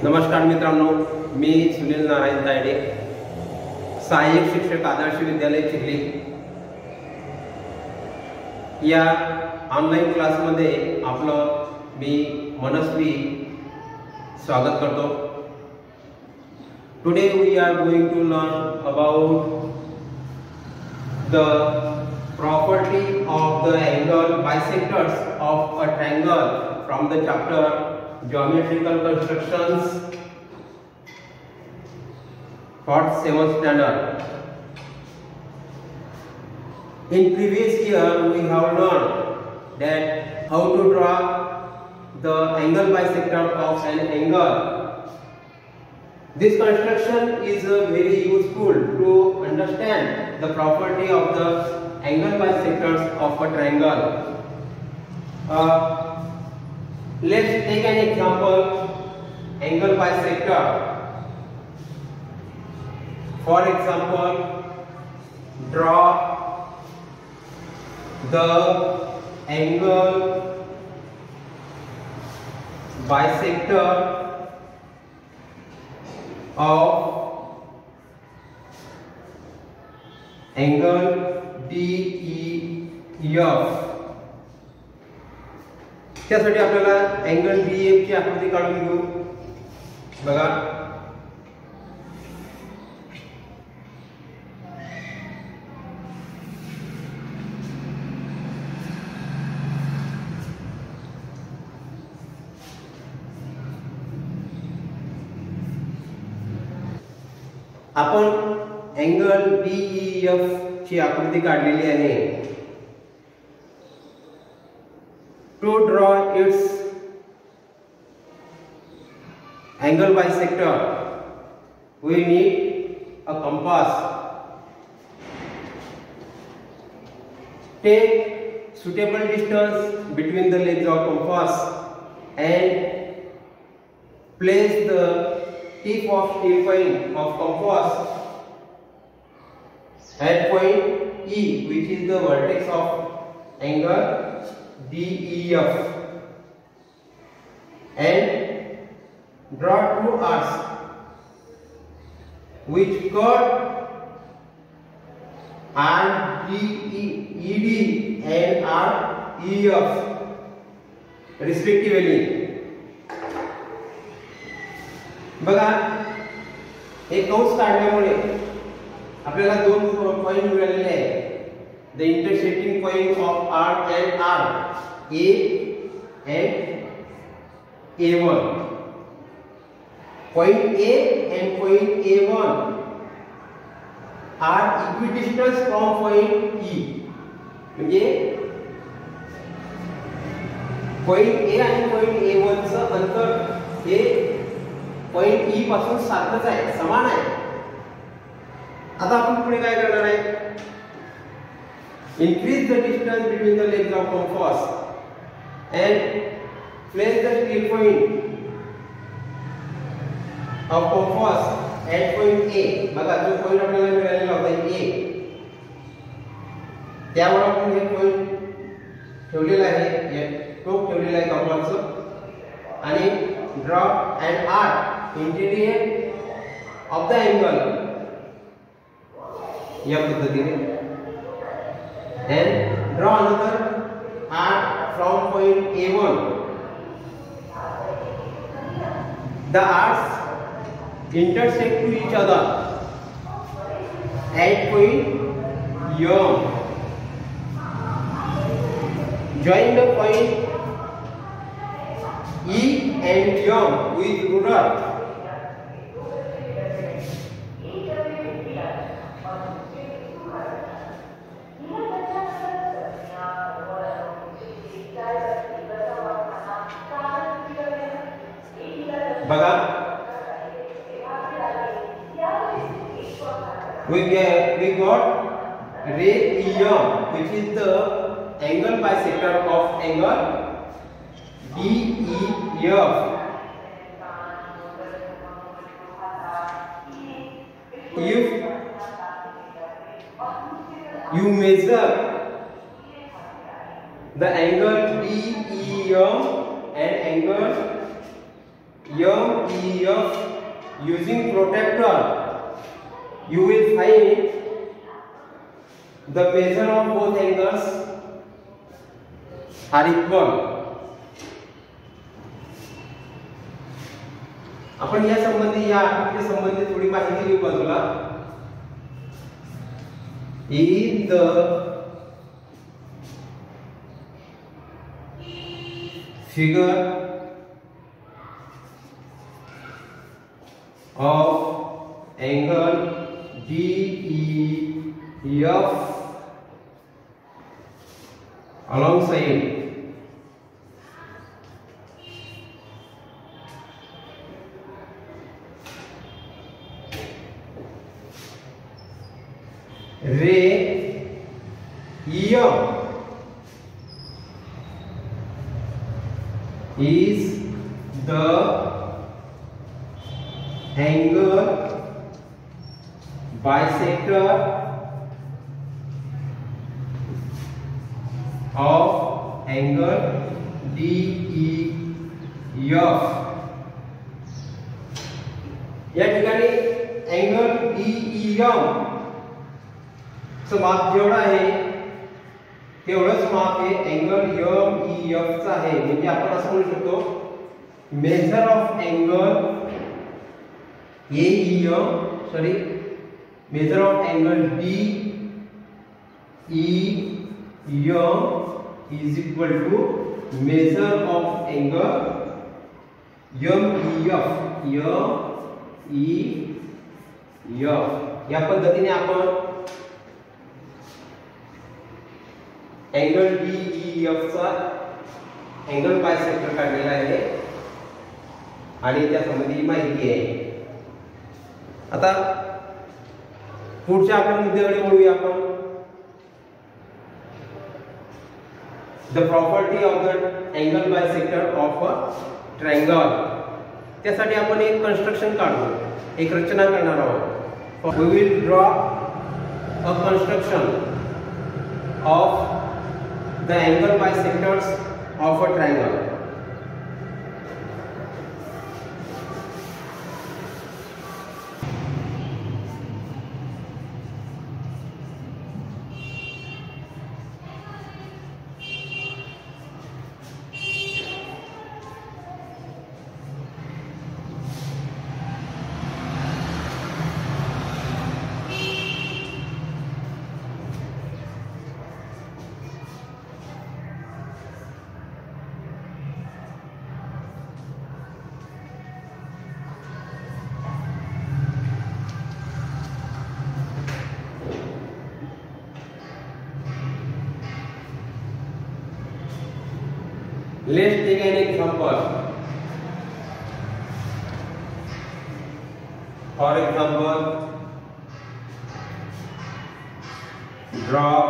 नमस्कार मित्रांनो, मी सुनील नारायण तायडे, सहाय्यक शिक्षक आदर्श विद्यालय चिखली या ऑनलाइन क्लासमध्ये आपलं मी मनस्वी स्वागत करतो। Today we are going to learn about the property of the angle bisectors of a triangle from the chapter Geometrical Constructions for 7th standard. In previous year we have learned that how to draw the angle bisector of an angle. This construction is very useful to understand the property of the angle bisectors of a triangle. Let's take an example, angle bisector. For example, draw the angle bisector of angle DEF. त्यासाठी आपल्याला angle DEF ची आकृती काढून घेऊ। बघा, आपण angle DEF ची आकृती काढलेली आहे। To draw its angle bisector, we need a compass. Take suitable distance between the legs of compass and place the tip of steel point of compass at point E, which is the vertex of angle DEF, and draw two arcs which cut RED and REF respectively. बघा, एक कंस काढल्यामुळे आपल्याला दोन point मिळालेले आहेत। The intersecting point of R and R, A and A1. Point A and point A1 are equidistant from point E. म्हणजे point A आणि point A1 चं अंतर हे point E पासून सारखंच आहे, समान आहे। आता आपण पुढे काय करणार आहे? Increase the distance between the legs of compass and place the steel point of compass at point A. बघा, जो पॉइंट आपल्याला मिळालेला होता A, त्यावर आपण हे पॉइंट ठेवलेला आहे, टोक ठेवलेला आहे कंपासचं, आणि draw and arc interior of the angle या पद्धतीने, and draw another arc from point A1. The arcs intersect to each other at point M. Join the point E and M with ruler. बघा, we got ray EM, which is the angle bisector of angle DEF. If you measure the angle DEM and angle MEF using protractor, you will find the measure of both angles are equal. आपण या संबंधी या आकृती संबंधी थोडी माहिती घेऊ बाजूला. In the figure of angle DEF alongside ray EM is the angle bisector of angle DEF. या ठिकाणी अँगल DEM चं माप जेवढं आहे तेवढंच माप हे अँगल MEF चं आहे. म्हणजे आपण असं म्हणू शकतो measure of angle measure of angle DEM is equal to measure of angle MEF. या पद्धतीने आपण अँगल DEF चा अँगल बायसेक्टर काढलेला आहे आणि त्या संबंधी माहिती आहे. आता पुढच्या आपल्या मुद्द्याकडे वळूया आपण. The property of the angle bisector of a triangle. त्यासाठी आपण एक कन्स्ट्रक्शन काढू, एक रचना करणार आहोत. We will draw a construction of the angle bisectors of a triangle. Let's take an example. For example, draw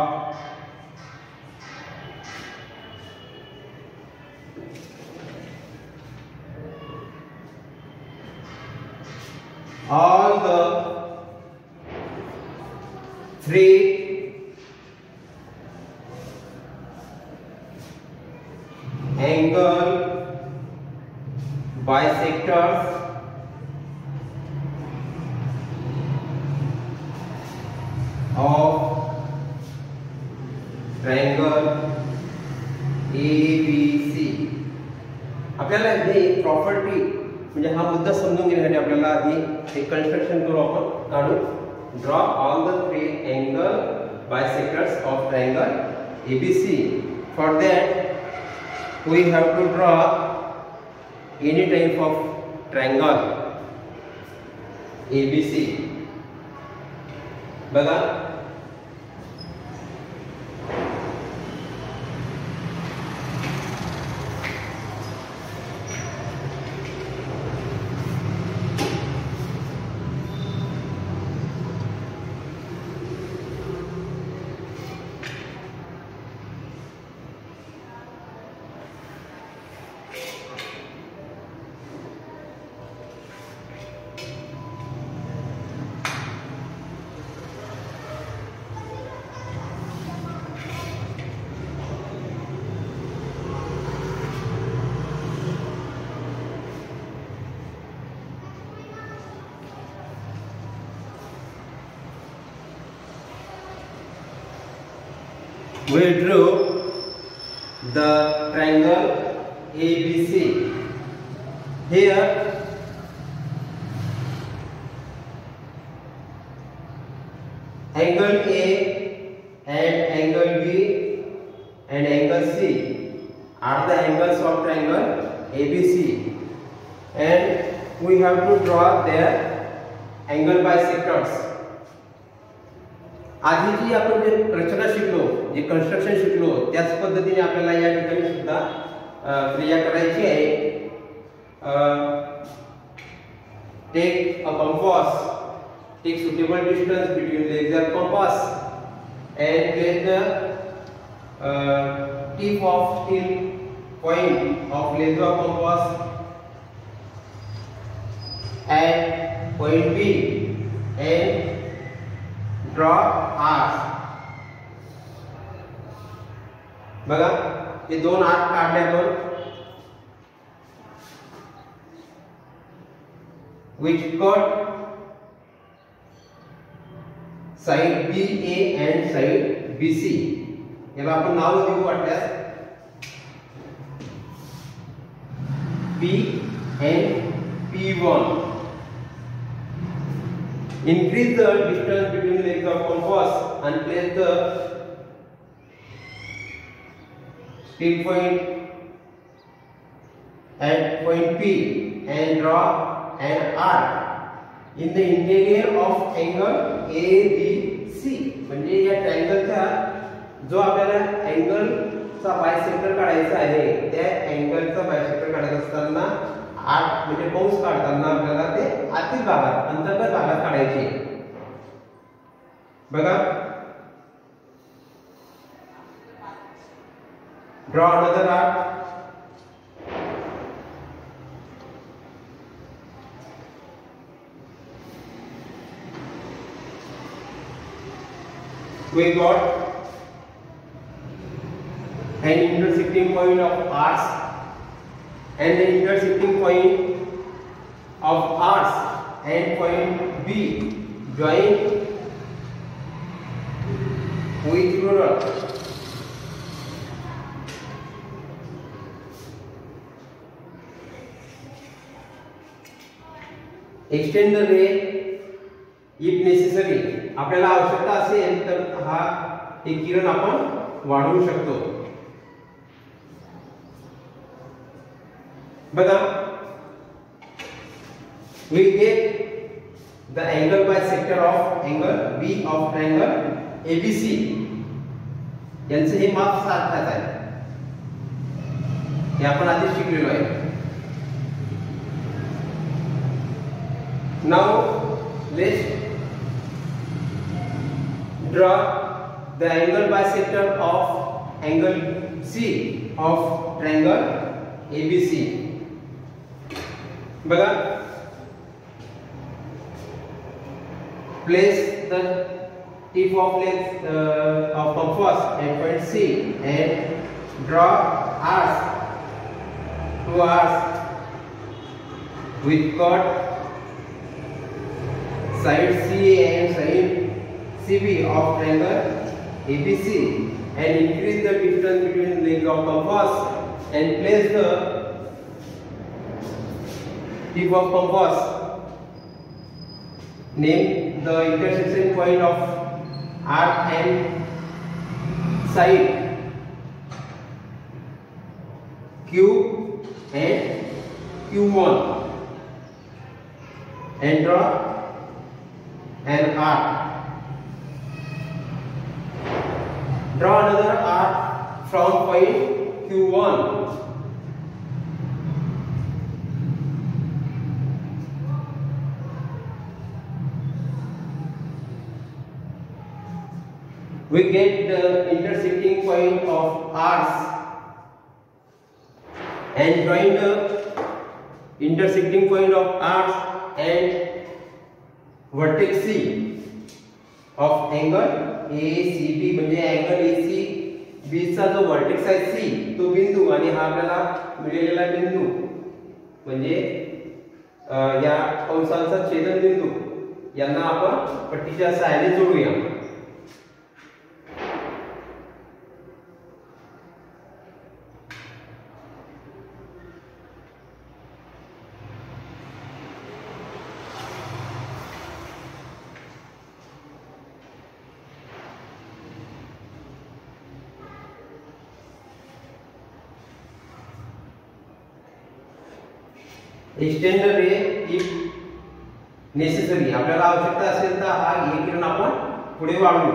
all the three angle bisectors of triangle ABC. आपल्याला हे property म्हणजे हा मुद्दा समजून घेण्यासाठी आपल्याला आधी एक कन्स्ट्रक्शन करू आपण काढू. Draw all the three angle bisectors of triangle ABC. For that we have to draw any type of triangle ABC. बघा we drew the triangle ABC. Here angle A and angle B and angle C are the angles of triangle ABC, and we have to draw their angle bisectors. आधी जी आपण जे रचना शिकलो, जे construction शिकलो, त्याच पद्धतीने आपल्याला या ठिकाणी सुद्धा क्रिया करायची आहे. Take a compass, take suitable distance between legs of compass and place the tip of steel point of legs of compass at point B and draw arcs. बघा हे दोन आर्क काढल्यावर which cut side BA and side BC. याला आपण नाव देऊ वाटल्यास P and P1. Increase the distance between legs of compass and place the steel point at point P and draw an arc in the interior of angle ABC. म्हणजे या ट्रायंगलचा जो आपल्याला अँगलचा bisector काढायचा आहे, त्या अँगलचा बायसेक्टर काढत असताना आर्क म्हणजे कंस काढताना आपल्याला ते आतील भागात, अंतर्गत भागात काढायचे. बघा, draw another arc. We got an intersecting point of arcs, and the intersecting point of arcs and point B join with ruler. Extend the ray if necessary. आपल्याला आवश्यकता असेल तर हा एक किरण आपण वाढवू शकतो. बघा, we get the angle bisector of angle B of triangle ABC. यांचे हे माप सारखाच आहे, हे आपण आधी शिकलेलो आहे. Now let's draw the angle bisector of angle C of triangle ABC. बघा, place the tip of legs of compass at point C and draw arcs, two arcs with cut side CA and side CB of triangle ABC, and increase the distance between legs of compass and place the tip of compass. Name the intersection point of arc and side Q and Q1 and draw an arc. Draw another arc from point Q1. We get the intersecting point of arcs and join the intersecting point of arcs and vertex C of angle ACB. म्हणजे angle ACB चा जो vertex आहे C, तो बिंदू आणि हा आपल्याला मिळालेला बिंदू म्हणजे या कंसांचा छेदन बिंदू यांना आपण पट्टीच्या सहाय्याने जोडूया. Extend the ray if necessary, आपल्याला आवश्यकता असेल तर हा हे किरण आपण पुढे वाढवू.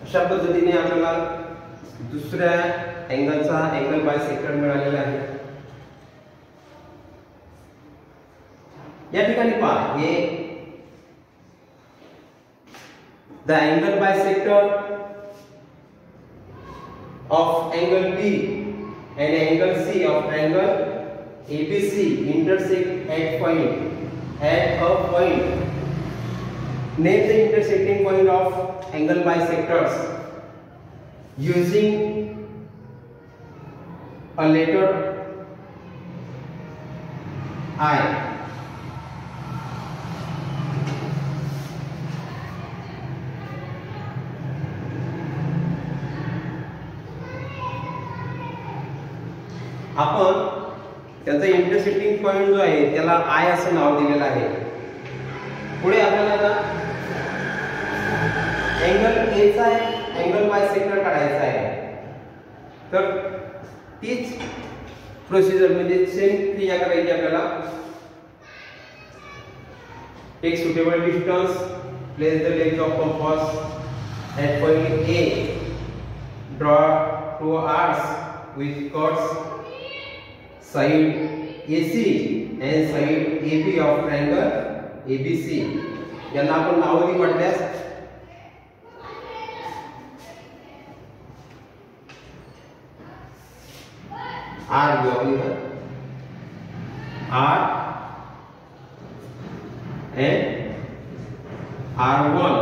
अशा पद्धतीने आपल्याला दुसऱ्या अँगलचा अँगल बायसेक्टर मिळालेला आहे. या ठिकाणी पहा, हे the angle bisector of angle B and angle C of triangle ABC intersect at a point. Name the intersecting point of angle bisectors using a letter I. आपण त्याचा इंटरसेक्टिंग पॉइंट जो आहे त्याला आय असं नाव दिलेलं आहे. पुढे आपल्याला आता अँगल ए चा अँगल बायसेक्टर काढायचा आहे. तर तीच प्रोसिजर म्हणजे सेम क्रिया करायची आपल्याला. Take suitable distance, place the legs of compass at point A, draw two arcs with chords side AC and side AB of triangle ABC. यांना आपण नावं म्हटल्यास R घेऊया, R and R1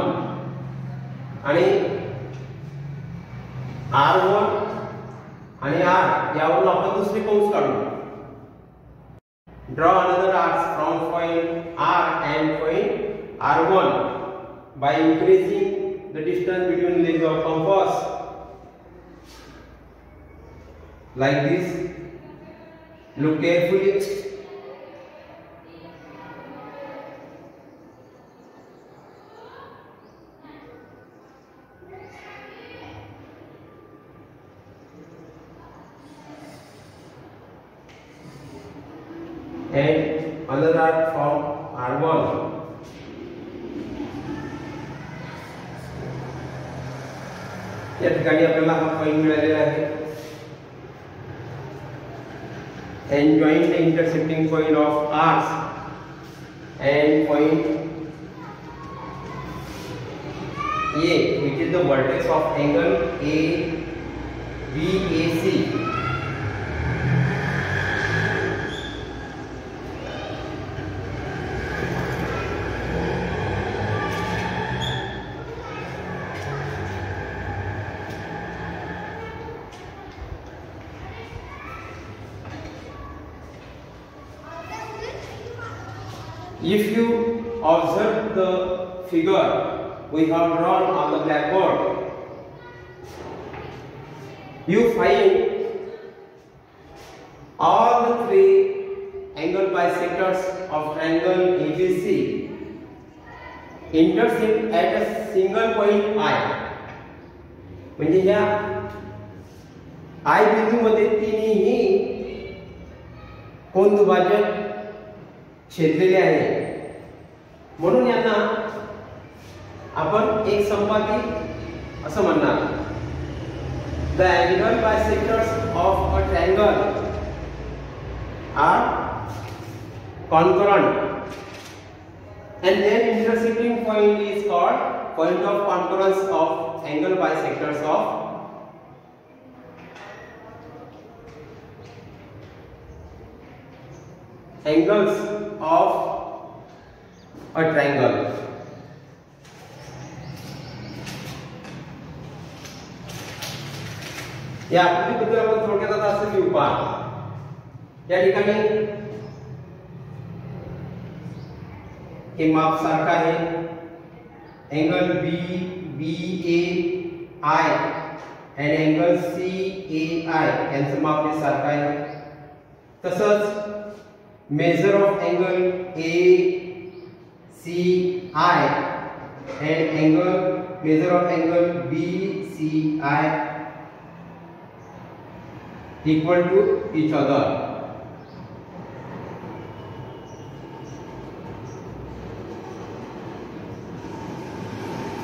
आणि R1 आणि R यावरून आपण दुसरे कंस काढू. Draw another arc from point R and point R1 by increasing the distance between legs of compass like this. Look carefully. And another arc from R1. या ठिकाणी आपल्याला हा पॉइंट मिळालेला आहे. And join the intersecting point of arcs and point A, which is the vertex of angle ABAC. If you observe the figure we have drawn on the blackboard, you find all the three angle bisectors of triangle ABC intersect at a single point I. म्हणजे या I बिंदूमध्ये तिन्ही कोन दुभाजक छेदलेले आहे. म्हणून यांना आपण एक संपाती असं म्हणणार. The angle bisectors of a triangle are concurrent and their intersecting point is called point of concurrence of angle bisectors of angles of a triangle. या आकृतीबद्दल आपण थोडक्यात आता असं घेऊ. पहा, या ठिकाणी हे माप सारखं आहे. एंगल BBAI आणि एंगल CAI यांचं माप हे सारखं आहे. तसंच measure of angle ACI and measure of angle BCI equal to each other.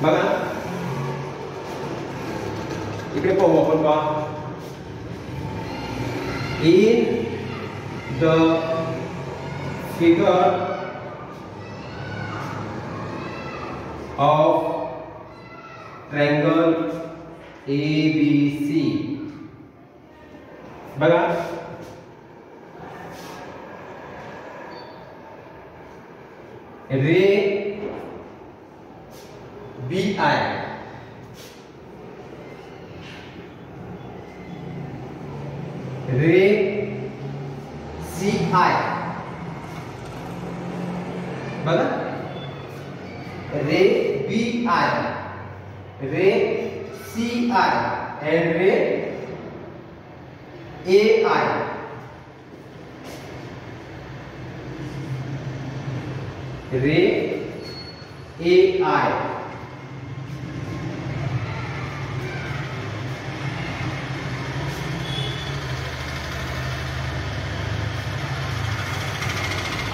बघा इकडे पाहू आपण पहा in the figure of triangle ABC बघा रे BI रे CI बघा रे BI रे CI and रे AI रे AI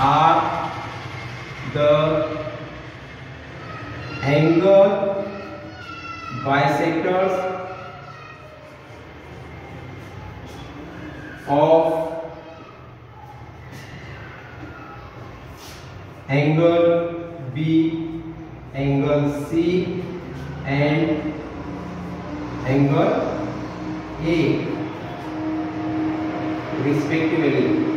are the angle bisectors of angle B, angle C and angle A respectively.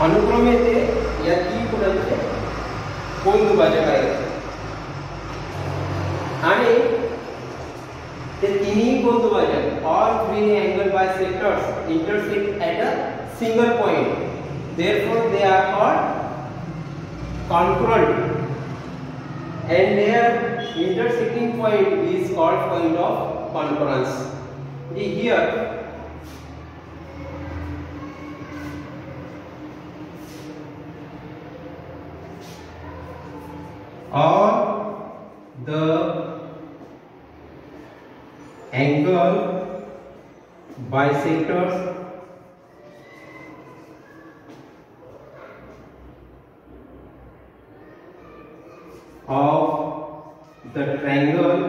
अनुक्रमे ते या तीन कोणाचे कोण दुभाजक आहेत आणि ते तिन्ही कोण दुभाजक all three angle bisectors intersect at a single point, therefore they are called concurrent and their intersecting point is called point of concurrence. Here all the angle bisectors of the triangle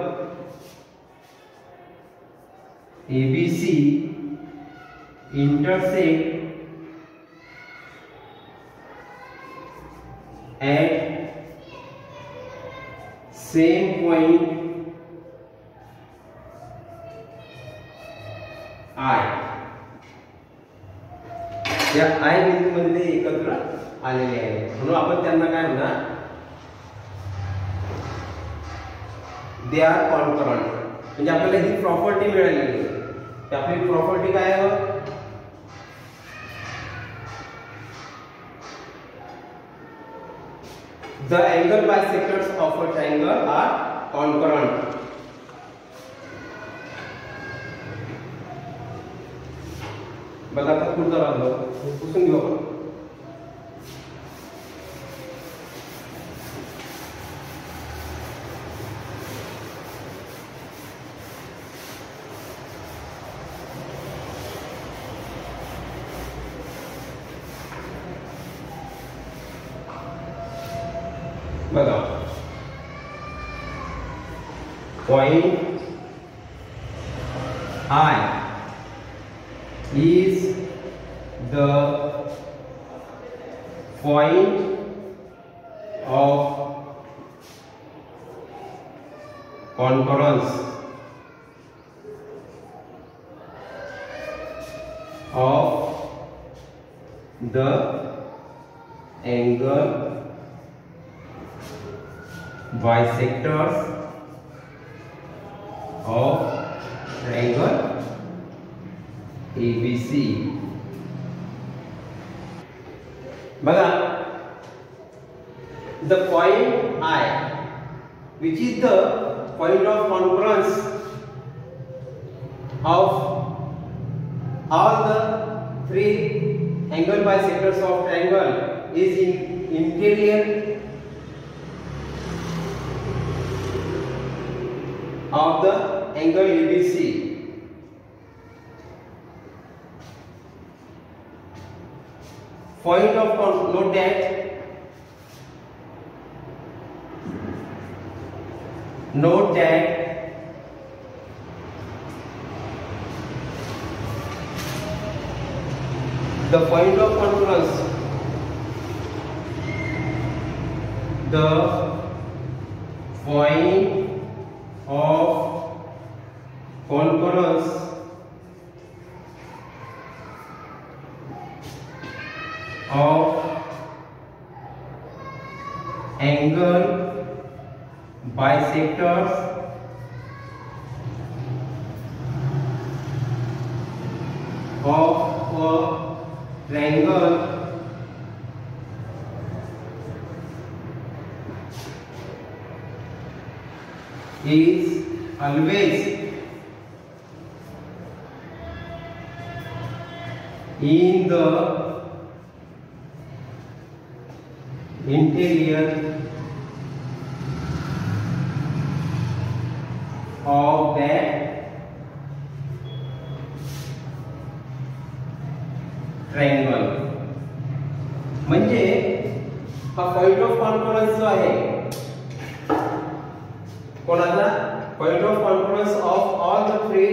ABC intersect at same point I. या I बिंदूमध्ये ते एकत्र आलेले आहेत म्हणून आपण त्यांना काय म्हणणार दे आर कॉन्करंट म्हणजे आपल्याला ही प्रॉपर्टी मिळालेली आहे आपली प्रॉपर्टी काय आहे the angle bisectors of a triangle are concurrent. बघा आता पुढचा राहिलो पुसून घेऊ आपण बघा point I is the point of concurrence of the angle bisectors of triangle ABC. बघा the point I which is the point of concurrence of all the three angle bisectors of triangle is in interior of the angle ABC. Point of note that note that the point of concurrence, the point of concurrence of angle bisectors of a triangle is always in the interior of that triangle. म्हणजे हा point of conference जो आहे कोणाचा point of conference of all the three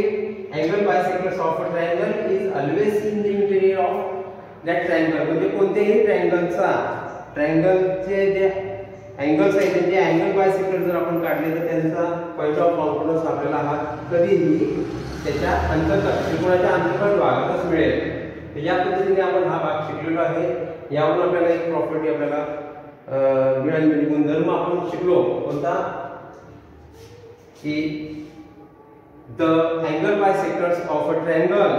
angle bisectors of a triangle is always in the interior of that triangle. म्हणजे कोणत्याही ट्रायंगलचा ट्रायंगलचे जे angles आहेत त्यांचे angle bisector जर आपण काढले तर त्यांचा पॉइंट ऑफ कॉन्फरन्स आपल्याला हा कधीही त्याच्या अंतर्गत त्रिकोणाच्या अंतर्गत भागातच मिळेल. या पद्धतीने आपण हा भाग शिकलेलो आहे. यावरून आपल्याला एक प्रॉपर्टी आपल्याला मिळाली म्हणजे गुणधर्म आपण शिकलो कोणता की the angle bisectors of a triangle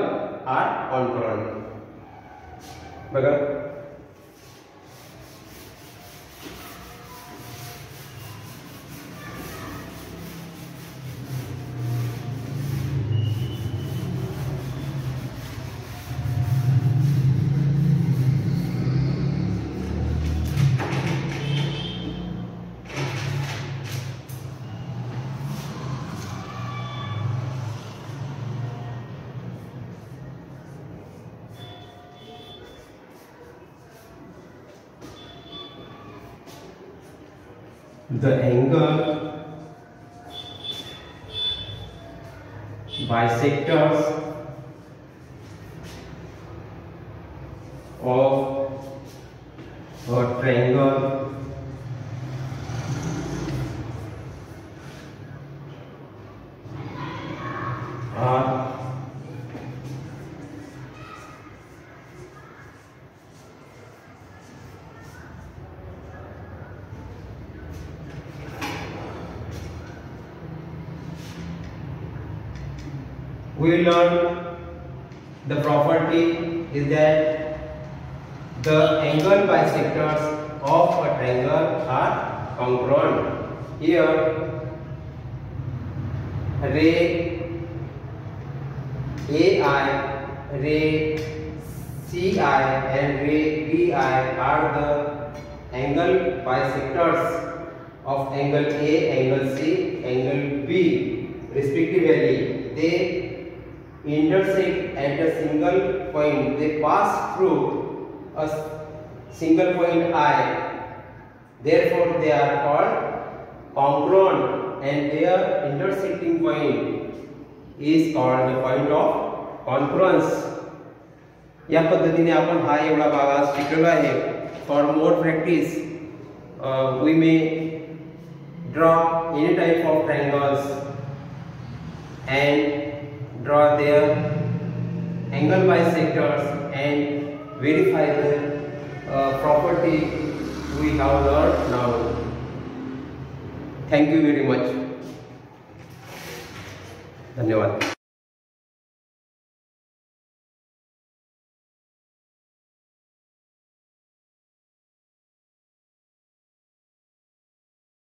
are concurrent. बघा the angle bisectors of a triangle are we learned the property is that the angle bisectors of a triangle are congruent. Here ray AI, ray CI and ray BI are the angle bisectors of angle A, angle C, angle B respectively. They intersect at a single point. They pass through a single point I. Therefore, they are called congruent, and their intersecting point is called the point of concurrence. या पद्धतीने आपण हा एवढा भाग आज शिकलेला आहे. For more practice, we may draw any type of triangles and draw their angle bisectors and verify the property we have learned now. Thank you very much. धन्यवाद.